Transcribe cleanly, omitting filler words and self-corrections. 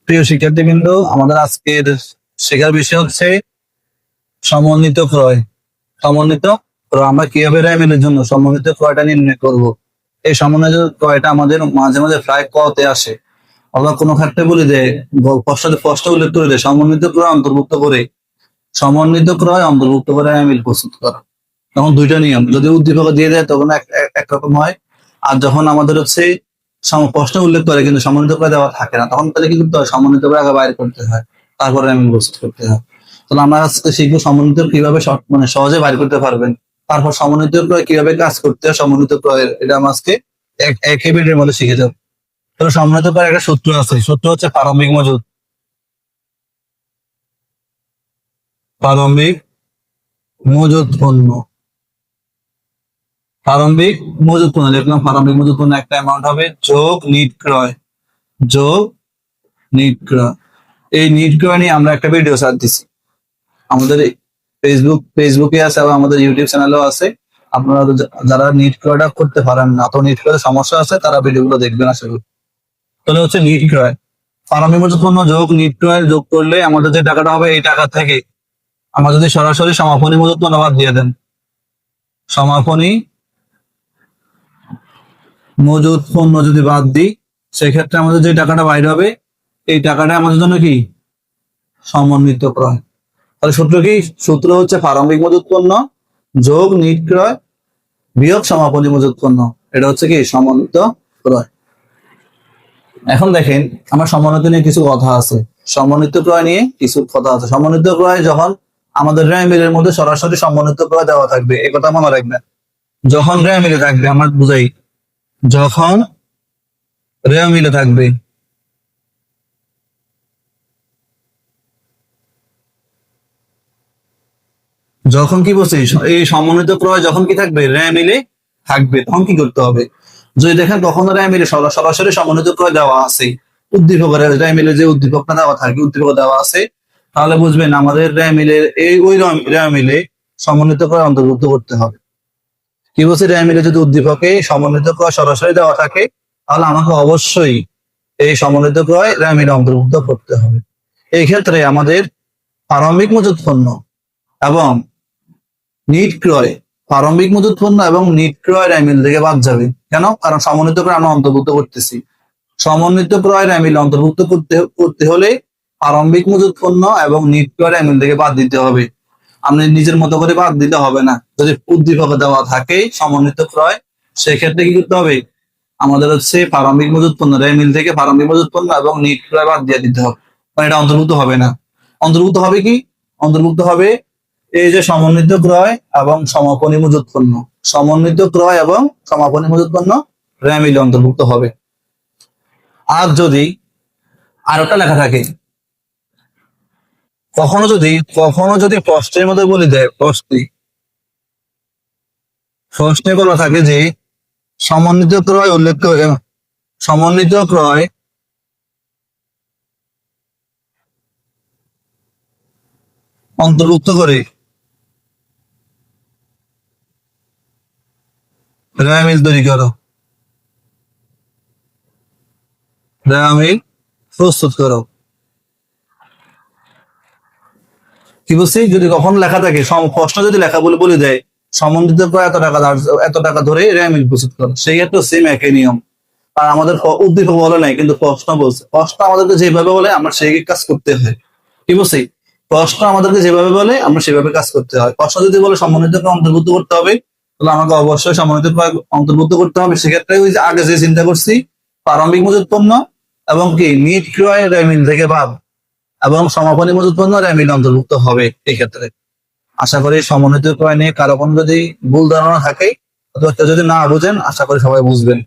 প্রিয় শিক্ষার্থীবৃন্দ, আমাদের আজকের শেখার বিষয় হচ্ছে সমন্বিত ক্রয়। সমন্বিত ক্রয় আমরা কিভাবে র্যামের জন্য সমন্বিত ক্রয়টা নির্ণয় করব। এই সমন্বিত ক্রয়টা আমাদের মাঝে মাঝে প্রায় কতে আসে। আবার কোনো ক্ষেত্রে বলি যে স্পষ্ট উল্লেখ করে দেয় সমন্বিত ক্রয় অন্তর্ভুক্ত করে র্যামিল প্রস্তুত করা। তখন দুইটা নিয়ম, যদি উদ্দীপক দিয়ে দেয় তখন একরকম হয়, আর যখন আমাদের হচ্ছে প্রশ্ন উল্লেখ করে কিন্তু সমন্বিত করে দেওয়া থাকে না, তখন তাহলে কি করতে হয়, সমন্বিত করে আগে বাইরে করতে হয়, তারপরে র্যামিল প্রস্তুত করতে হয়। তাহলে আমরা আজকে শিখবো সমন্বিত কিভাবে সহজে বাইর করতে পারবেন, তারপর সমন্বিত ক্রয় কিভাবে কাজ করতে হয়, সমন্বিত ক্রয়ের এটা আমরা আজকে এক মিনিটের মধ্যে শিখে যাবো। তাহলে সমন্বিত ক্রয়ের একটা সূত্র আছে, সূত্র হচ্ছে প্রারম্ভিক মজুদ। প্রারম্ভিক মজুদ পণ্য, প্রারম্ভিক মজুদ পণ্য দেখলাম, প্রারম্ভিক মজুদ পণ্য একটা অ্যামাউন্ট হবে যোগ নিট ক্রয়, যোগ নিট ক্রয়। এই নিট ক্রয় নিয়ে আমরা একটা ভিডিও ছাড় দিছি, আমাদের ফেসবুকে আছে এবং আমাদের ইউটিউব চ্যানেলেও আছে। আপনারা যারা নিট ক্রয়টা করতে পারেন না, তো নিট ক্রয়ের সমস্যা আছে, তারা ভিডিওগুলো দেখবেন আশা করি। তাহলে হচ্ছে নিট ক্রয়, প্রারম্ভিক মজুদ পণ্য যোগ নিট ক্রয় যোগ করলে আমাদের যে টাকাটা হবে, এই টাকা থেকে আমরা যদি সরাসরি সমাপনী মজুদ পণ্য বাদ দিয়ে দেন, সমাপনী মজুদ পণ্য যদি বাদ দিই, সেক্ষেত্রে আমাদের যে টাকাটা বাইরে হবে, এই টাকাটা আমাদের জন্য কি সমন্বিত ক্রয়। তাহলে সূত্র কি? সূত্র হচ্ছে প্রারম্ভিক মজুদ পণ্য যোগ নিট ক্রয় বিয়োগ সমাপনী মজুদ পণ্য, এটা হচ্ছে কি সমন্বিত ক্রয়। এখন দেখেন, আমার সমন্বিত নিয়ে কিছু কথা আছে, সমন্বিত ক্রয় নিয়ে কিছু কথা আছে। সমন্বিত ক্রয় যখন আমাদের র্যামিলের মধ্যে সরাসরি সমন্বিত ক্রয় দেওয়া থাকবে, এই কথা মনে রাখবেন। যখন র্যামিলে থাকবে, আমার বুঝাই, যখন র্যামিলে থাকবে, যখন কি বলছে, এই সমন্বিত ক্রয় যখন কি থাকবে, র্যামিলে থাকবে, তখন কি করতে হবে? যদি দেখেন কখনো র্যামিলে সরাসরি সমন্বিত ক্রয় দেওয়া আছে, উদ্দীপকের র্যামিলে যে উদ্দীপকটা দেওয়া থাকে, উদ্দীপক দেওয়া আছে, তাহলে বুঝবেন আমাদের র্যামিলের ওই র্যামিলে সমন্বিত ক্রয় অন্তর্ভুক্ত করতে হবে। কি বলছে, র্যামিলে যদি উদ্দীপকে সমন্বিত ক্রয় সরাসরি দেওয়া থাকে, তাহলে আমাকে অবশ্যই এই সমন্বিত ক্রয় র্যামিলে অন্তর্ভুক্ত করতে হবে। এই ক্ষেত্রে আমাদের প্রারম্ভিক মজুদ পণ্য এবং নিট ক্রয়, প্রারম্ভিক মজুদ পণ্য এবং নিট ক্রয় র্যামিল থেকে বাদ যাবে। কেন? কারণ সমন্বিত ক্রয় আমরা অন্তর্ভুক্ত করতেছি। সমন্বিত ক্রয় র্যামিল অন্তর্ভুক্ত করতে হলে প্রারম্ভিক মজুদ পণ্য এবং নিট ক্রয় র্যামিল থেকে বাদ দিতে হবে। আপনি নিজের মতো করে বাদ দিতে হবে না। যদি উদ্দীপকে দেওয়া থাকে সমন্বিত ক্রয়, সেক্ষেত্রে কি করতে হবে, আমাদের হচ্ছে প্রারম্ভিক মজুদ পণ্য র্যামিল থেকে প্রারম্ভিক মজুদ পণ্য এবং নিট ক্রয় বাদ দিয়ে দিতে হবে, মানে এটা অন্তর্ভুক্ত হবে না। অন্তর্ভুক্ত হবে কি? অন্তর্ভুক্ত হবে এই যে সমন্বিত ক্রয় এবং সমাপনী মজুদ পণ্য, সমন্বিত ক্রয় এবং সমাপনী মজুদ পণ্য র্যামিলে অন্তর্ভুক্ত হবে। আর যদি আরেকটা লেখা থাকে, কখনো যদি প্রশ্নের মধ্যে বলে দেয়, প্রশ্নে বলা থাকে যে সমন্বিত ক্রয় উল্লেখ করে, সমন্বিত ক্রয় অন্তর্ভুক্ত করে র্যামিল তৈরি করো, র্যামিল প্রস্তুত করো। কি বলছি, যদি কখন লেখা থাকে, প্রশ্ন যদি লেখা বলে দেয় সমন্বিত ক্রয় এত টাকা ধরে র্যামিল প্রস্তুত করো, সেই ক্ষেত্রে সেম একই নিয়ম। আর আমাদের উদ্দীপক বলে নাই, কিন্তু প্রশ্ন বলছে, প্রশ্ন আমাদেরকে যেভাবে বলে আমরা সেই কাজ করতে হয়। কি বলছি, প্রশ্ন আমাদেরকে যেভাবে বলে আমরা সেভাবে কাজ করতে হয়। প্রশ্ন যদি বলে সমন্বিত ক্রয় অন্তর্ভুক্ত করতে হবে, তাহলে আমাকে অবশ্যই সমন্বিত ক্রয় অন্তর্ভুক্ত করতে হবে। সেক্ষেত্রে ওই যে আগে যে চিন্তা করছি, প্রারম্ভিক মজুদ পণ্য এবং কি নিট ক্রয় র্যামিল থেকে বাদ এবং সমাপনী মজুদ পণ্য র্যামিল অন্তর্ভুক্ত হবে। এই ক্ষেত্রে আশা করি সমন্বিত ক্রয় নিয়ে কারো কোনো যদি ভুল ধারণা থাকে অথবা কেউ যদি না বুঝেন, আশা করি সবাই বুঝবেন।